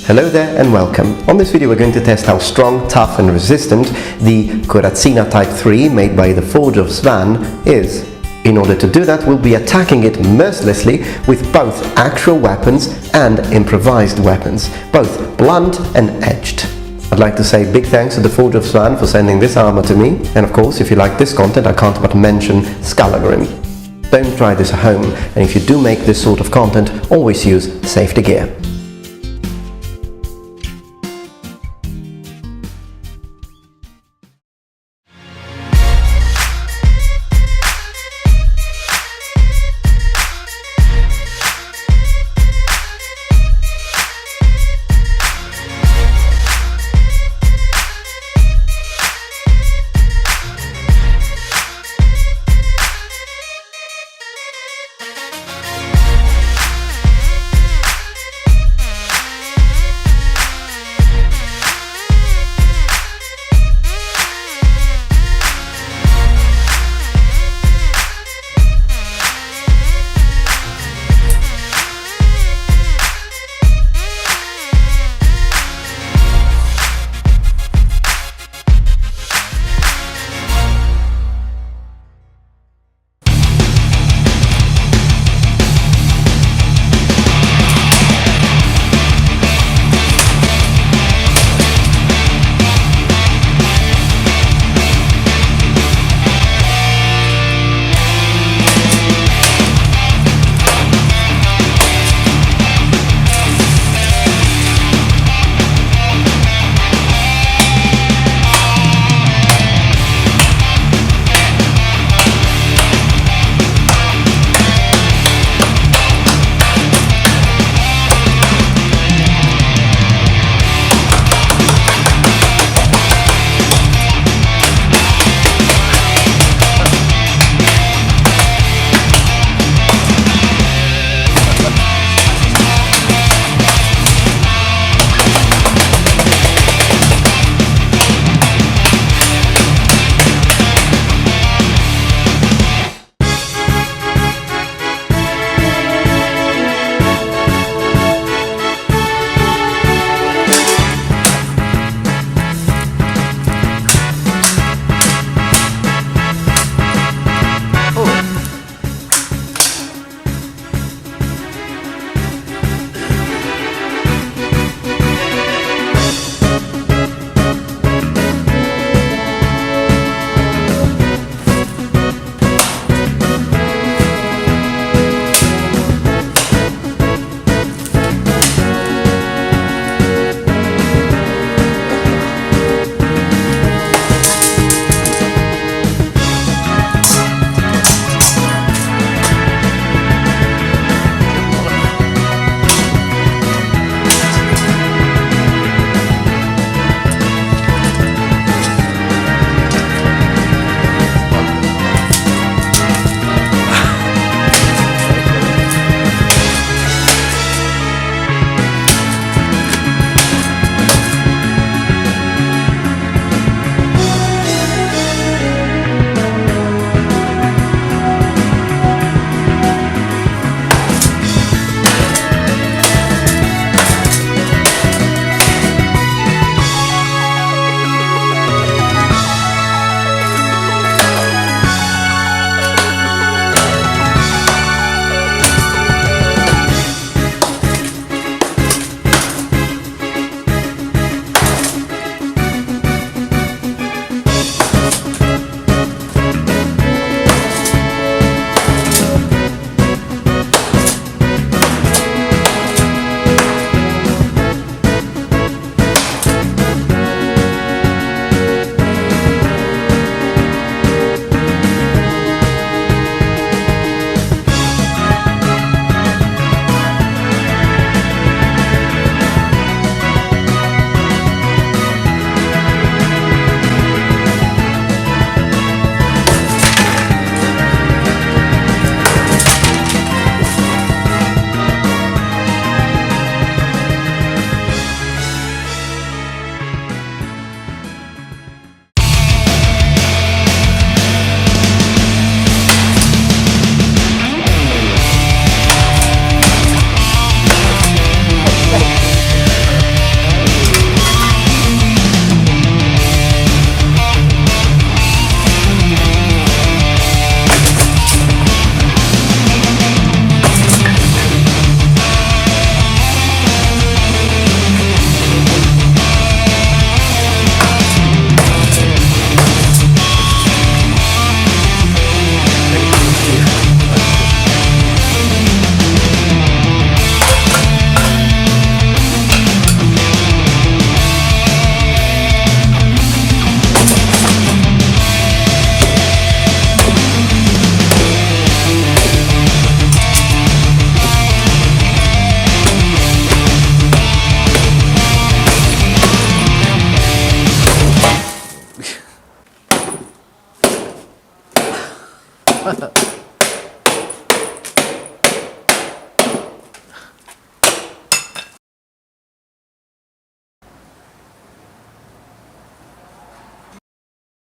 Hello there and welcome. On this video we're going to test how strong, tough and resistant the Corazzina Type 3 made by the forge of Svan is. In order to do that, we'll be attacking it mercilessly with both actual weapons and improvised weapons, both blunt and edged. I'd like to say big thanks to the forge of Svan for sending this armor to me, and of course if you like this content I can't but mention Skullagrim. Don't try this at home, and if you do make this sort of content, always use safety gear.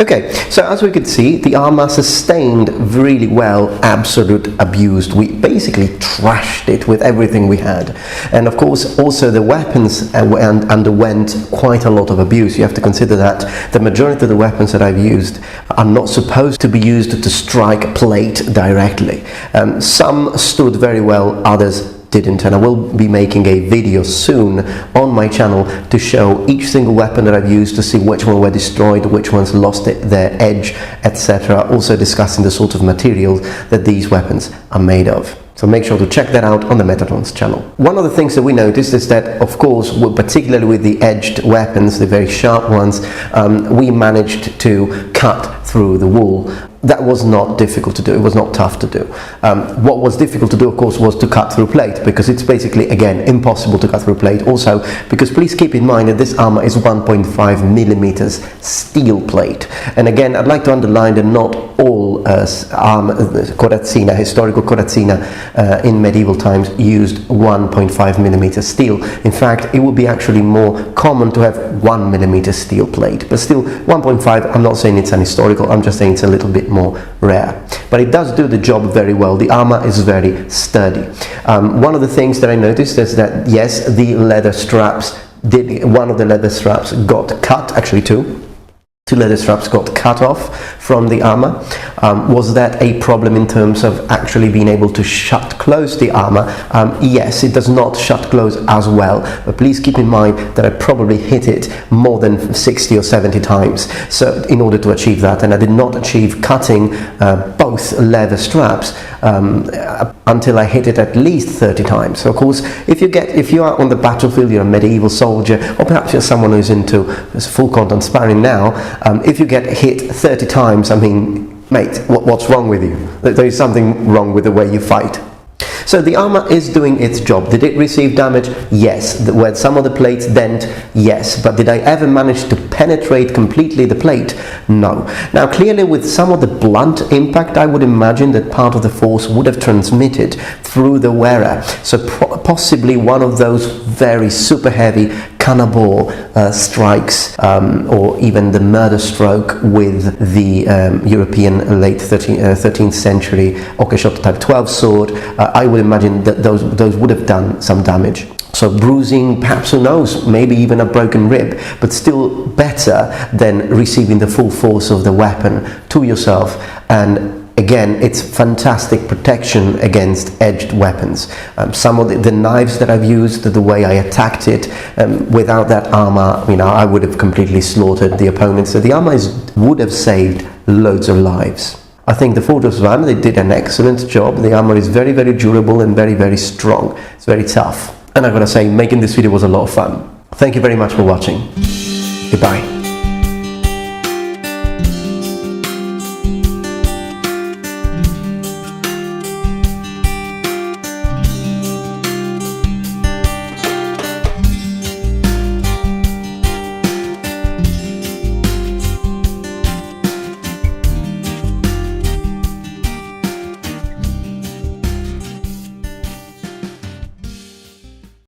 Okay, so as we could see, the armor sustained really well absolute abuse. We basically trashed it with everything we had. And of course, also the weapons underwent quite a lot of abuse. You have to consider that the majority of the weapons that I've used are not supposed to be used to strike plate directly. Some stood very well, others didn't, and I will be making a video soon on my channel to show each single weapon that I've used to see which one were destroyed, which ones lost their edge, etc. Also discussing the sort of materials that these weapons are made of. So make sure to check that out on the Metatrons channel. One of the things that we noticed is that, of course, particularly with the edged weapons, the very sharp ones, we managed to cut through the wool. That was not difficult to do, it was not tough to do. What was difficult to do, of course, was to cut through plate, because it's basically, again, impossible to cut through plate. Also, because please keep in mind that this armor is 1.5 millimeters steel plate. And again, I'd like to underline that not all Corazzina, historical Corazzina in medieval times used 1.5 millimeter steel. In fact, it would be actually more common to have 1 millimeter steel plate. But still, 1.5, I'm not saying it's an historical, I'm just saying it's a little bit more rare, but it does do the job very well. The armor is very sturdy. One of the things that I noticed is that yes, the leather straps one of the leather straps got cut, actually two leather straps got cut off from the armor. Was that a problem in terms of actually being able to shut close the armor? Yes, it does not shut close as well, but please keep in mind that I probably hit it more than 60 or 70 times so in order to achieve that, and I did not achieve cutting both leather straps until I hit it at least 30 times. So of course, if you are on the battlefield, you're a medieval soldier, or perhaps you're someone who's into full contact sparring now, if you get hit 30 times, I mean, mate, what's wrong with you? There is something wrong with the way you fight. So the armor is doing its job. Did it receive damage? Yes. Were some of the plates dent? Yes. But did I ever manage to penetrate completely the plate? No. Now clearly with some of the blunt impact, I would imagine that part of the force would have transmitted through the wearer. So possibly one of those very super heavy cannonball strikes, or even the murder stroke with the European late 13th century Oakeshott type 12 sword, I would imagine that those would have done some damage. So bruising, perhaps, who knows, maybe even a broken rib, but still better than receiving the full force of the weapon to yourself. And again, it's fantastic protection against edged weapons. Some of the knives that I've used, the way I attacked it, without that armor, you know, I would have completely slaughtered the opponent. So the armor would have saved loads of lives. I think the Forge of Svan, they did an excellent job. The armor is very, very durable and very, very strong. It's very tough. And I've got to say, making this video was a lot of fun. Thank you very much for watching. Goodbye.